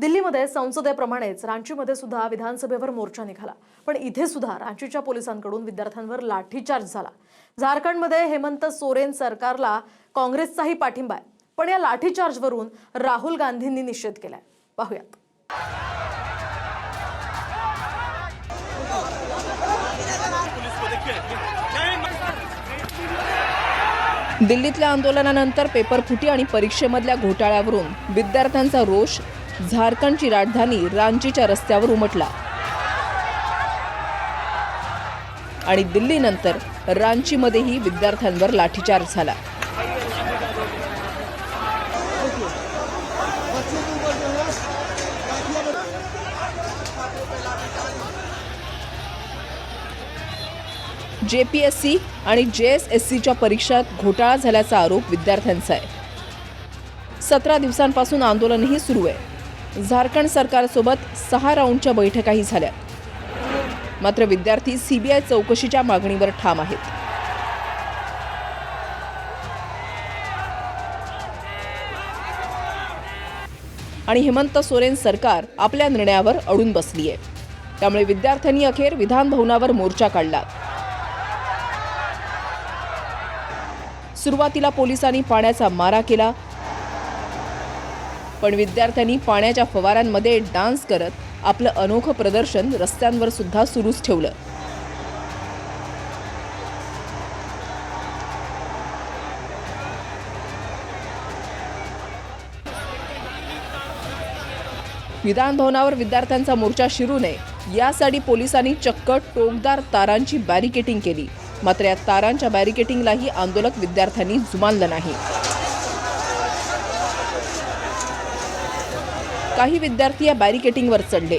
दिल्लीमध्ये संसदेप्रमाणेच रांचीमध्ये सुद्धा विधानसभेवर मोर्चा निघाला। पण इथे सुद्धा रांचीच्या पोलिसांकडून विद्यार्थ्यांवर लाठीचार्ज झाला। झारखंडमध्ये हेमंत सोरेन सरकारला काँग्रेसचाही पाठिंबा आहे, पण या लाठीचार्जवरून राहुल गांधींनी निषेध केलाय। पाहूयात। दिल्लीतल्या आंदोलनानंतर पेपर फुटी आणि परीक्षेमधल्या घोटाळ्यावरून विद्यार्थ्यांचा रोष झारखंडची राजधानी रांचीच्या रस्त्यावर उमटला आणि दिल्लीनंतर रांचीमध्येही विद्यार्थ्यांवर लाठीचार्ज झाला। जेपीएससी आणि जेएसएससीच्या परीक्षात घोटाळा झाल्याचा आरोप विद्यार्थ्यांचा आहे। 17 दिवसांपासून आंदोलनही सुरू आहे। झारखंड सरकारसोबत 6 राऊंडच्या बैठकाही झाल्या, मात्र विद्यार्थी सीबीआय चौकशीच्या मागणीवर ठाम आहेत। आणि हेमंत सोरेन सरकार आपल्या निर्णयावर अडून बसली आहे। त्यामुळे विद्यार्थ्यांनी अखेर विधान भवनावर मोर्चा काढला। सुरुवातीला पोलिसांनी पाण्याचा मारा केला, पण विद्यार्थ्यांनी पाण्याच्या फवाऱ्यांमध्ये डान्स करत आपलं अनोखं प्रदर्शन रस्त्यांवर सुद्धा सुरूच ठेवलं। विधान भवनावर विद्यार्थ्यांचा मोर्चा शिरू नये यासाठी पोलिसांनी चक्क टोकदार तारांची बॅरिकेडिंग केली, मात्र या तारांच्या बॅरिकेडिंगलाही आंदोलक विद्यार्थ्यांनी जुमानलं नाही। काही विद्यार्थी या बॅरिकेडिंगवर चढले,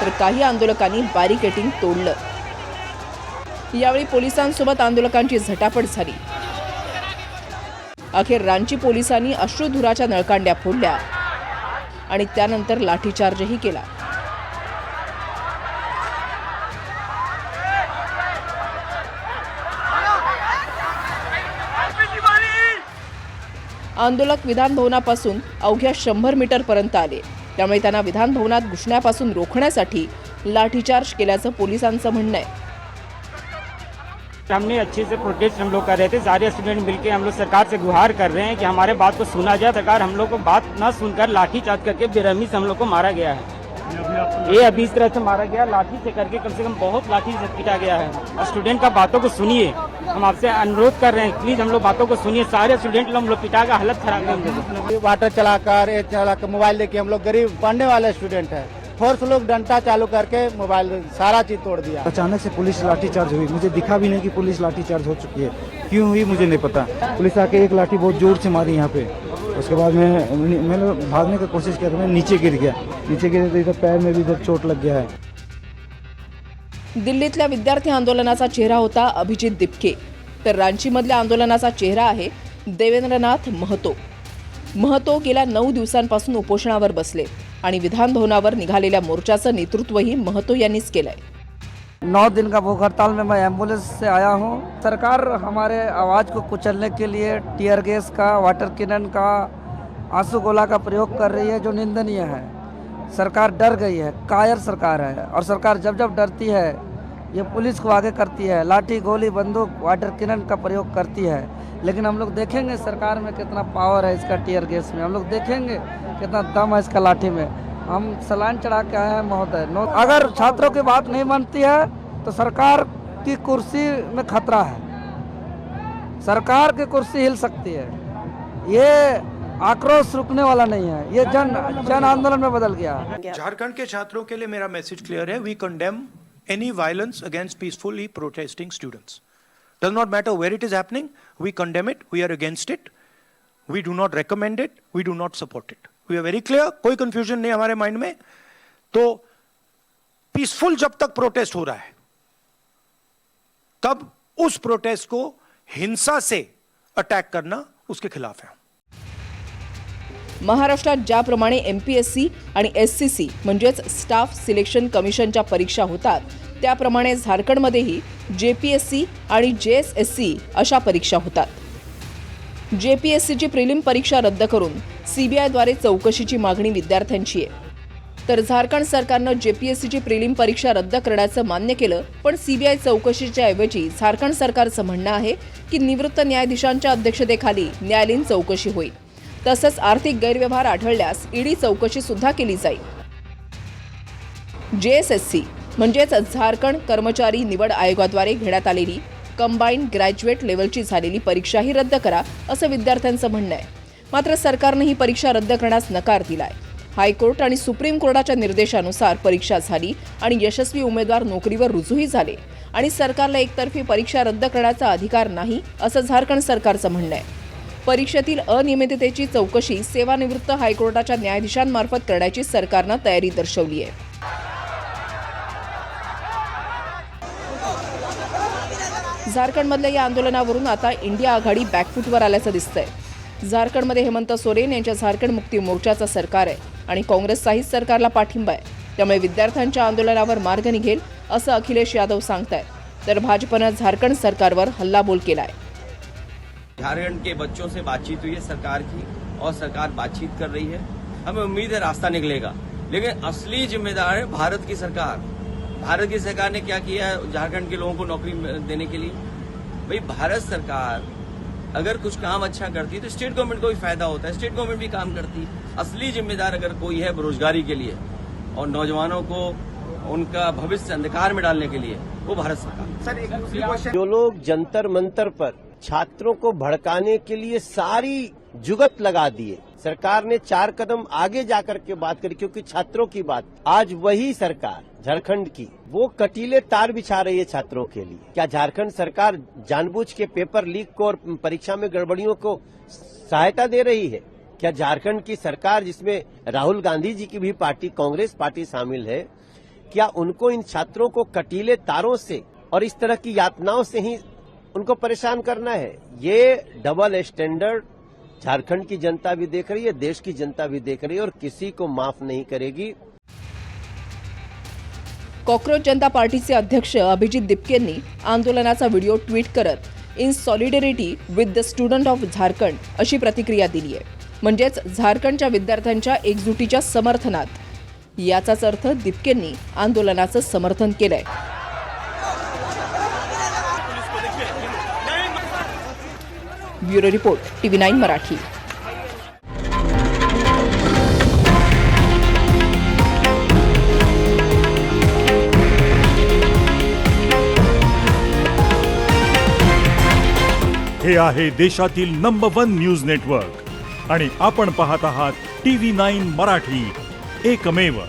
तर काही आंदोलकांनी बॅरिकेडिंग तोडलं। यावेळी पोलिसांसोबत आंदोलकांची झटापट झाली। अखेर रांची पोलिसांनी अश्रुधुराच्या नळकांड्या फोडल्या आणि त्यानंतर लाठीचार्जही केला। आंदोलक विधान भवनापासून अवघ्या 100 मीटरपर्यंत आले, त्यामुळे त्यांना विधान भवनात घुसण्यापासून रोखण्यासाठी लाठीचार्ज केल्याचं पोलिसांचं म्हणणं आहे। हमने अच्छे से प्रोटेस्ट हम लोग कर रहे थे, सारे स्टूडेंट मिलके हम लोग सरकार से गुहार कर रहे हैं कि हमारे बात को सुना जाए। सरकार हम लोग को बात न सुनकर लाठीचार्ज करके बेरहमी से हम लोग को मारा गया है। ये अभी इस तरह से मारा गया, लाठी से करके कम से कम बहुत लाठी से पीटा गया है। स्टूडेंट का बातों को सुनिए, हम आपसे अनुरोध कर रहे हैं, प्लीज हम लोग बातों को सुनिए। सारे स्टूडेंट लोग हम लोग पिटा का हालत खराब है। वाटर चलाकर मोबाइल लेके हम लोग गरीब पढ़ने वाले स्टूडेंट है, फोर्स लोग डंडा चालू करके मोबाइल सारा चीज तोड़ दिया। अचानक से पुलिस लाठीचार्ज हुई, मुझे दिखा भी नहीं कि पुलिस लाठीचार्ज हो चुकी है। क्यों हुई मुझे नहीं पता। पुलिस आके एक लाठी बहुत जोर से मारी यहाँ पे। उसके बाद मैंने भागने की कोशिश किया तो मैं नीचे गिर गया तो इधर पैर में भी इधर चोट लग गया है। दिल्लीतल्या विद्यार्थी आंदोलनाचा चेहरा होता अभिजित दिपके, तर रांचीमधल्या आंदोलनाचा चेहरा आहे देवेंद्रनाथ महतो गेल्या 9 दिवसांपासून उपोषणावर बसले आणि विधान भवनावर निघालेल्या मोर्चाचं नेतृत्वही महतो यांनीच केलंय। 9 दिन का भूख हड़ताल में मैं एम्बुलेंस से आया हूँ। सरकार हमारे आवाज़ को कुचलने के लिए टीयर गैस का, वाटर कैनन का, आंसू गोला का प्रयोग कर रही है, जो निंदनीय है। सरकार डर गई है, कायर सरकार है। और सरकार जब जब डरती है ये पुलिस को आगे करती है, लाठी गोली बंदूक वाटर कैनन का प्रयोग करती है। लेकिन हम लोग देखेंगे सरकार में कितना पावर है इसका, टीयर गैस में हम लोग देखेंगे कितना दम है इसका लाठी में। हम सलाइन चढ़ा के आए हैं महोदय। अगर छात्रों की बात नहीं बनती है तो सरकार की कुर्सी में खतरा है। सरकार की कुर्सी हिल सकती है। ये आक्रोश रुकने वाला नहीं है, ये जन आंदोलन में बदल गया। झारखंड के छात्रों के लिए मेरा मैसेज क्लियर है। We condemn any violence against peacefully protesting students. Does not matter where it is happening, we condemn it, we are against it, we do not recommend it, we do not support it. We are very clear, कोई confusion नहीं हमारे mind में। तो peaceful जब तक prostate हो रहा है तब उस प्रोटेस्ट को हिंसा से अटैक करना उसके खिलाफ है। महाराष्ट्रात ज्याप्रमाणे एमपीएससी आणि एससीसी म्हणजेच स्टाफ सिलेक्शन कमिशनच्या परीक्षा होतात, त्याप्रमाणे झारखंडमध्येही जेपीएससी आणि जेएसएससी अशा परीक्षा होतात। JPSCची प्रिलिम परीक्षा रद्द करून CBIद्वारे चौकशीची मागणी विद्यार्थ्यांची आहे. तर झारखंड सरकारनं JPSCची प्रिलिम परीक्षा रद्द करण्याचं मान्य केलं, पण CBI चौकशीच्या ऐवजी झारखंड सरकारचं म्हणणं आहे की निवृत्त न्यायाधीशांच्या अध्यक्षतेखाली न्यायालयीन चौकशी होईल. तसंच आर्थिक गैरव्यवहार आढळल्यास ED चौकशी सुद्धा केली जाईल. JSSC म्हणजेच झारखंड कर्मचारी निवड आयोगाद्वारे घेण्यात आलेली कंबाईंड ग्रॅज्युएट लेव्हलची झालेली परीक्षाही रद्द करा असं विद्यार्थ्यांचं म्हणणं आहे. मात्र सरकारनं ही परीक्षा रद्द करण्यास नकार दिलाय. हायकोर्ट आणि सुप्रीम कोर्टाच्या निर्देशानुसार परीक्षा झाली आणि यशस्वी उमेदवार नोकरीवर रुजूही झाले आणि सरकारला एकतर्फी परीक्षा रद्द करण्याचा अधिकार नाही असं झारखंड सरकारचं म्हणणं आहे. परीक्षेतील अनियमिततेची चौकशी सेवानिवृत्त हायकोर्टाच्या न्यायाधीशांमार्फत करण्याची सरकारनं तयारी दर्शवली आहे. झारखंडमधल्या या आंदोलनावरून आता इंडिया आघाडी बॅकफूटवर आल्याचं दिसतंय. झारखंडमध्ये हेमंत सोरेन यांच्या झारखंड मुक्ती मोर्चाचं सरकार आहे आणि काँग्रेसचाही सरकारला पाठिंबा आहे. त्यामुळे विद्यार्थ्यांच्या आंदोलनावर मार्ग निघेल असं अखिलेश यादव सांगतायत. तर भाजपनं झारखंड सरकारवर हल्लाबोल केलाय. झारखंड के बच्चों से बातचीत हुई है सरकार की और सरकार बातचीत कर रही है. हमें उम्मीद है रास्ता निकलेगा, लेकिन असली जिम्मेदार है भारत की सरकार. भारत की सरकार ने क्या किया है झारखंड के लोगों को नौकरी देने के लिए? भाई भारत सरकार अगर कुछ काम अच्छा करती तो स्टेट गवर्नमेंट को भी फायदा होता है, स्टेट गवर्नमेंट भी काम करती. असली जिम्मेदार अगर कोई है बेरोजगारी के लिए और नौजवानों को उनका भविष्य अंधकार में डालने के लिए, वो भारत सरकार. सर एक दूसरी क्वेश्चन, जो लोग जंतर मंतर पर छात्रों को भड़काने के लिए सारी जुगत लगा दिए, सरकार ने 4 कदम आगे जाकर के बात करी, क्योंकि छात्रों की बात आज वही सरकार झारखंड की वो कटीले तार बिछा रही है छात्रों के लिए. क्या झारखंड सरकार जानबूझ के पेपर लीक को और परीक्षा में गड़बड़ियों को सहायता दे रही है? क्या झारखंड की सरकार, जिसमें राहुल गांधी जी की भी पार्टी कांग्रेस पार्टी शामिल है, क्या उनको इन छात्रों को कटीले तारों से और इस तरह की यातनाओं से ही उनको परेशान करना है? ये डबल स्टैंडर्ड झारखंड की जनता भी देख रही है, देश की जनता भी देख रही है और किसी को माफ नहीं करेगी. कॉक्रोच जनता पार्टीचे अध्यक्ष अभिजित दिपकेंनी आंदोलनाचा व्हिडिओ ट्विट करत in solidarity with the student of Jharkhand अशी प्रतिक्रिया दिली आहे. म्हणजेच झारखंडच्या विद्यार्थ्यांच्या एकजुटीच्या समर्थनात. याचाच अर्थ दिपकेंनी आंदोलनाचं समर्थन केलंय. Bureau report TV9 Marathi. हे आहे देशातील नंबर 1 न्यूज नेटवर्क आणि आपण पाहत आहात TV9 मराठी, एकमेव.